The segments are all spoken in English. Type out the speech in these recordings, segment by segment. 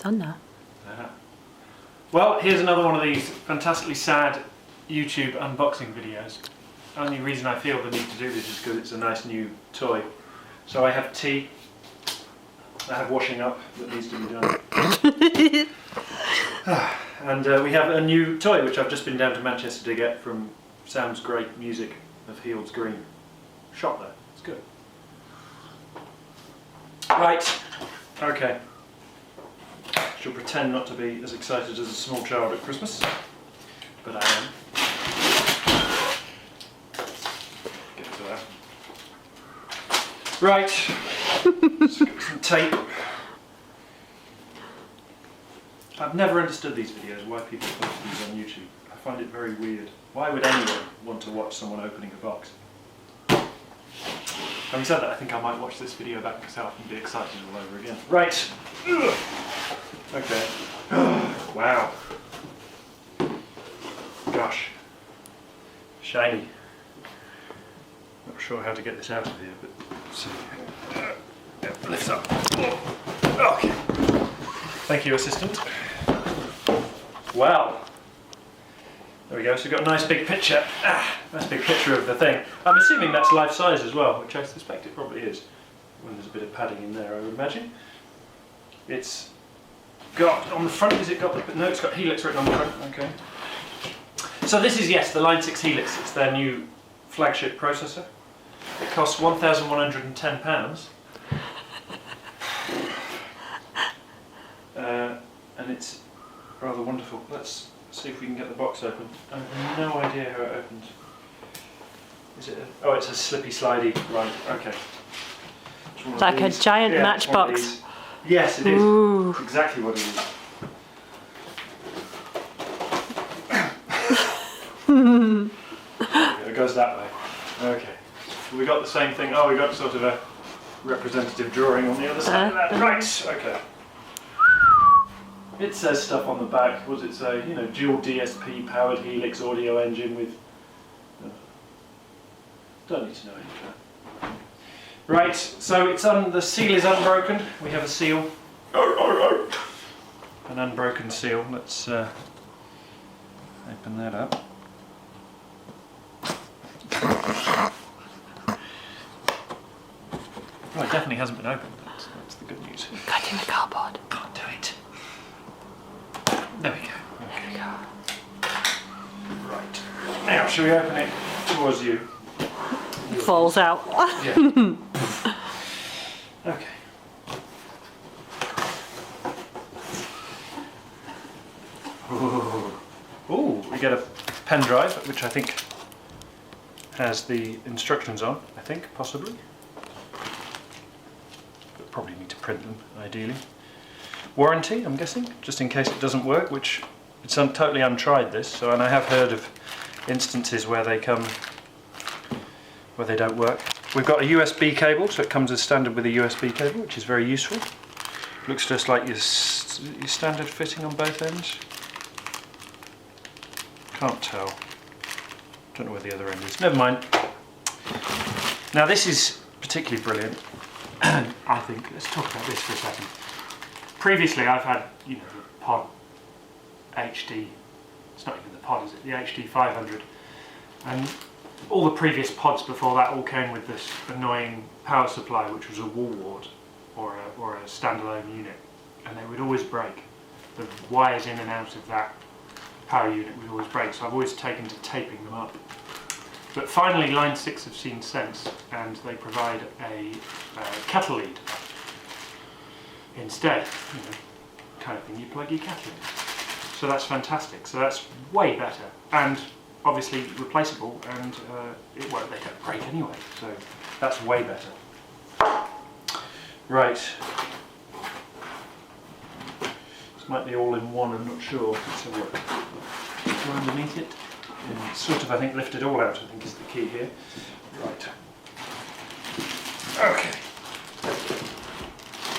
done now. Well, here's another one of these fantastically sad YouTube unboxing videos. Only reason I feel the need to do this is because it's a nice new toy. So I have tea, I have washing up that needs to be done. And we have a new toy which I've just been down to Manchester to get from Sounds Great Music of Helix Green. Shop there, it's good. Right, okay. She'll pretend not to be as excited as a small child at Christmas, but I am. Get to that. Right, some tape. I've never understood these videos, why people post these on YouTube. I find it very weird. Why would anyone want to watch someone opening a box? Having said that, I think I might watch this video back myself and be excited all over again. Right. Okay. Wow. Gosh. Shiny. Not sure how to get this out of here, but let's see. Yeah, lift up. Okay. Thank you, assistant. Wow. There we go, so we've got a nice big picture. Nice big picture of the thing. I'm assuming that's life size as well, which I suspect it probably is. When there's a bit of padding in there, I would imagine. It's got, on the front, has it got the, no, it's got Helix written on the front, okay. So this is, yes, the Line 6 Helix. It's their new flagship processor. It costs £1,110. And it's rather wonderful. Let's see if we can get the box open. I have no idea how it opens. Is it? Oh, it's a slippy slidey. Right. Okay. It's like a giant matchbox. Yes, it is. Ooh. It's exactly what it is. It goes that way. Okay. We got the same thing. Oh, we got sort of a representative drawing on the other side of that. Right. Okay. It says stuff on the back. What does it say? You know, dual DSP powered Helix audio engine with. Don't need to know any. Right. So it's the seal is unbroken. We have a seal. An unbroken seal. Let's open that up. Well, it definitely hasn't been opened. That's the good news. Cutting the cardboard. Can't do it. There we go. Okay. There we go. Right. Now, shall we open it towards you? It falls out. Yeah. Okay. Ooh, we get a pen drive, which I think has the instructions on, I think, possibly. But probably need to print them, ideally. Warranty, I'm guessing, just in case it doesn't work, which it's totally untried this, so, and I have heard of instances where they come, where they don't work. We've got a USB cable, so it comes as standard with a USB cable, which is very useful. Looks just like your standard fitting on both ends. Can't tell. Don't know where the other end is. Never mind. Now this is particularly brilliant. I think, let's talk about this for a second. Previously I've had, you know, the pod HD, it's not even the pod, is it? The HD 500. And all the previous pods before that all came with this annoying power supply, which was a wall wart or a standalone unit. And they would always break. The wires in and out of that power unit would always break, so I've always taken to taping them up. But finally Line 6 have seen sense, and they provide a kettle lead instead, you know, kind of thing you plug your kettle in. So that's fantastic, so that's way better, and obviously replaceable, and they don't break anyway, so that's way better. Right. This might be all in one, I'm not sure. Let's have a look. Go underneath it. And sort of, I think, lift it all out, I think is the key here. Right. Okay.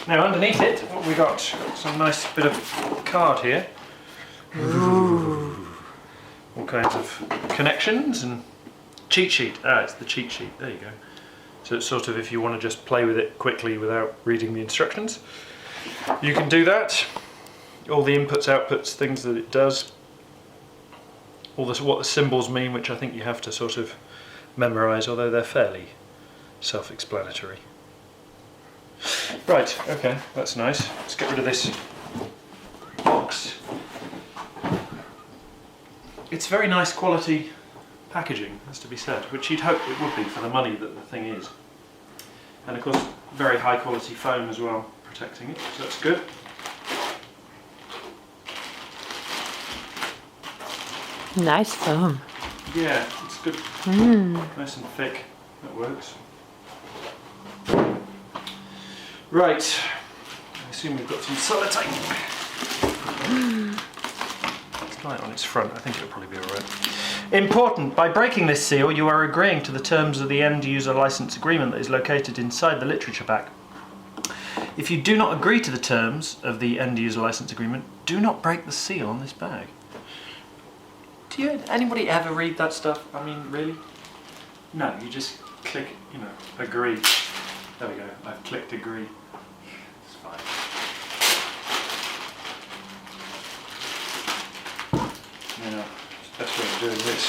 Now underneath it, what we got? Some nice bit of card here. Ooh. All kinds of connections and cheat sheet. Ah, it's the cheat sheet. There you go. So it's sort of if you want to just play with it quickly without reading the instructions, you can do that. all the inputs, outputs, things that it does, all this, what the symbols mean, which I think you have to sort of memorise, although they're fairly self-explanatory. Right, okay, that's nice. Let's get rid of this box. It's very nice quality packaging, has to be said, which you'd hope it would be for the money that the thing is. And of course, very high quality foam as well, protecting it, so that's good. Nice foam. Yeah, it's good. Nice and thick. That works. Right. I assume we've got some sellotape. It's light on its front. I think it'll probably be alright. Important. By breaking this seal, you are agreeing to the terms of the end user license agreement that is located inside the literature pack. If you do not agree to the terms of the end user license agreement, do not break the seal on this bag. Do anybody ever read that stuff? I mean, really? No, you just click, you know, agree. There we go, I've clicked agree. It's fine. You know, it's the best way of doing this.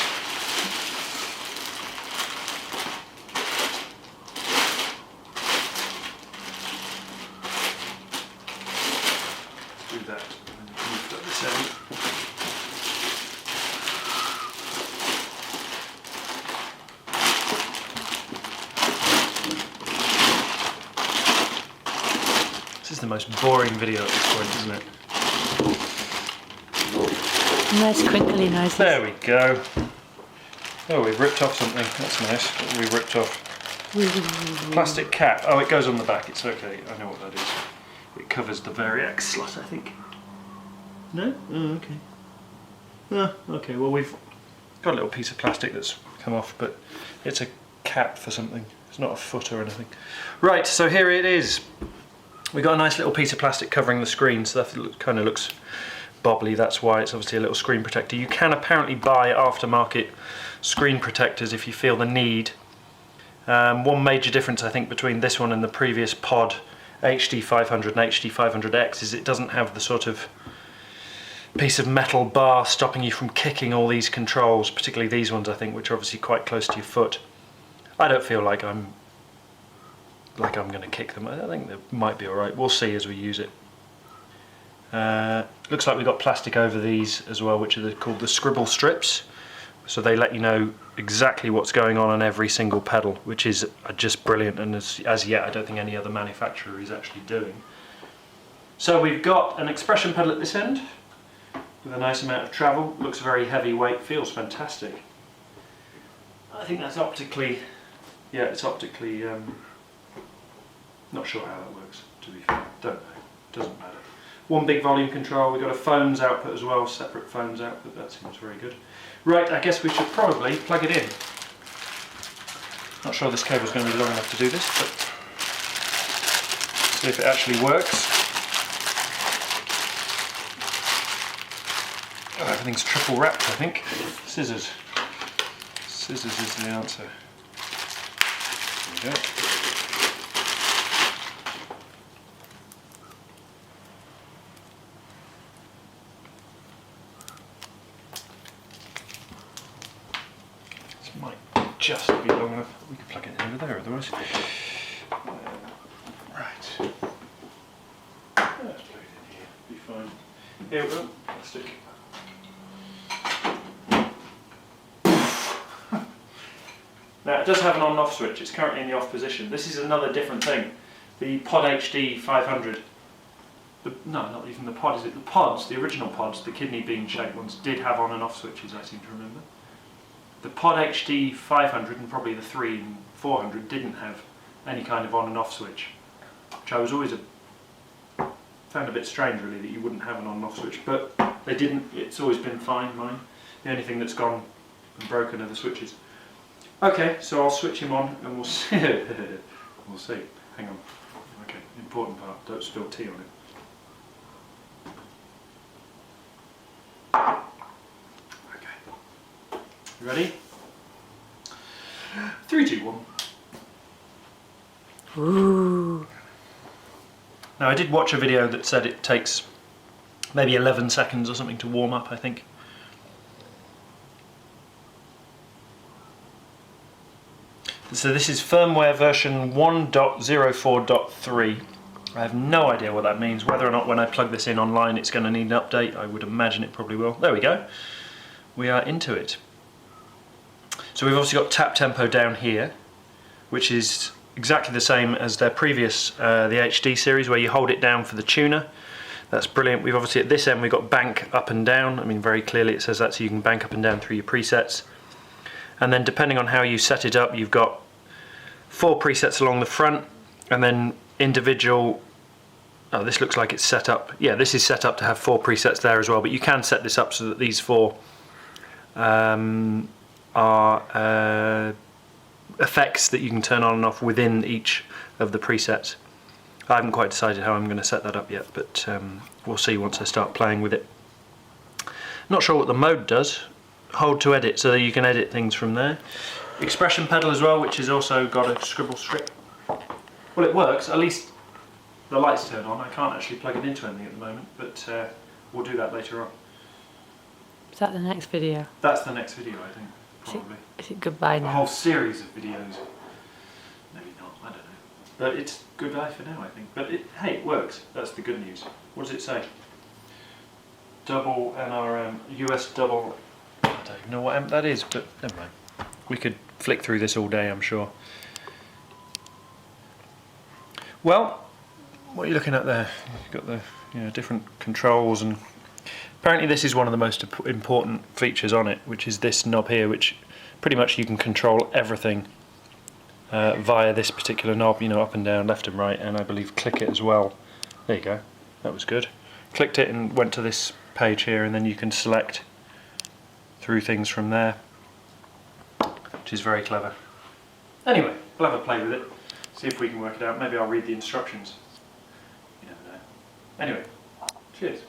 Let's do that, and then move that this end. This is the most boring video at this point, isn't it? Nice crinkly noises. There we go. Oh, we've ripped off something. That's nice. What have we ripped off? Plastic cap. Oh, it goes on the back. It's okay. I know what that is. It covers the Variax slot, I think. No? Oh, okay. Oh, okay. Well, we've got a little piece of plastic that's come off, but it's a cap for something. It's not a foot or anything. Right, so here it is. We've got a nice little piece of plastic covering the screen, so that kind of looks bobbly. That's why it's obviously a little screen protector. You can apparently buy aftermarket screen protectors if you feel the need. One major difference I think between this one and the previous pod HD500 and HD500X is it doesn't have the sort of piece of metal bar stopping you from kicking all these controls, particularly these ones I think, which are obviously quite close to your foot. I don't feel like I'm going to kick them. I think they might be alright. We'll see as we use it. Looks like we've got plastic over these as well, which are called the scribble strips. So they let you know exactly what's going on every single pedal, which is just brilliant, and as yet I don't think any other manufacturer is actually doing. So we've got an expression pedal at this end with a nice amount of travel. Looks very heavyweight, feels fantastic. I think that's optically, yeah, it's optically, not sure how that works, to be fair. Don't know, doesn't matter. One big volume control. We've got a phones output as well, separate phones output. That seems very good. Right, I guess we should probably plug it in. Not sure this cable's going to be long enough to do this, but see if it actually works. Oh, everything's triple wrapped, I think. Scissors. Scissors is the answer. There we go. Just be long enough. We could plug it in over there otherwise. Right. Let's plug it in here. Be fine. Here we go. Plastic. Now it does have an on-off switch. It's currently in the off position. This is another different thing. The Pod HD 500. No, not even the pod. Is it the pods? The original pods, the kidney bean shaped ones, did have on and off switches. I seem to remember. The Pod HD 500 and probably the 3 and 400 didn't have any kind of on and off switch, which I was always found a bit strange really that you wouldn't have an on and off switch, but they didn't. It's always been fine, mine. The only thing that's gone and broken are the switches. Okay, so I'll switch him on and we'll see. We'll see. Hang on. Okay, important part, don't spill tea on it. You ready? 3, 2, 1. Ooh. Now I did watch a video that said it takes maybe 11 seconds or something to warm up, I think. So this is firmware version 1.04.3. I have no idea what that means. Whether or not when I plug this in online it's going to need an update, I would imagine it probably will. There we go. We are into it. So we've obviously got tap tempo down here, which is exactly the same as their previous, the HD series, where you hold it down for the tuner. That's brilliant. We've obviously at this end we've got bank up and down. I mean, very clearly it says that, so you can bank up and down through your presets. And then depending on how you set it up, you've got 4 presets along the front, and then individual, oh, this looks like it's set up, yeah, this is set up to have 4 presets there as well, but you can set this up so that these 4 are effects that you can turn on and off within each of the presets. I haven't quite decided how I'm going to set that up yet, but we'll see once I start playing with it. Not sure what the mode does. Hold to edit, so that you can edit things from there. Expression pedal as well, which has also got a scribble strip. Well, it works, at least the lights turn on. I can't actually plug it into anything at the moment, but we'll do that later on. Is that the next video? That's the next video, I think, probably. Is it goodbye now? A whole series of videos. Maybe not, I don't know. But it's goodbye for now, I think. But hey, it works. That's the good news. What does it say? Double NRM, US double... I don't even know what amp that is, but never mind. We could flick through this all day, I'm sure. Well, what are you looking at there? You've got the different controls, and apparently this is one of the most important features on it, which is this knob here, which pretty much you can control everything via this particular knob, up and down, left and right, and I believe click it as well. There you go, that was good. Clicked it and went to this page here, and then you can select through things from there, which is very clever. Anyway, we'll have a play with it, see if we can work it out. Maybe I'll read the instructions. You never know. Anyway, cheers.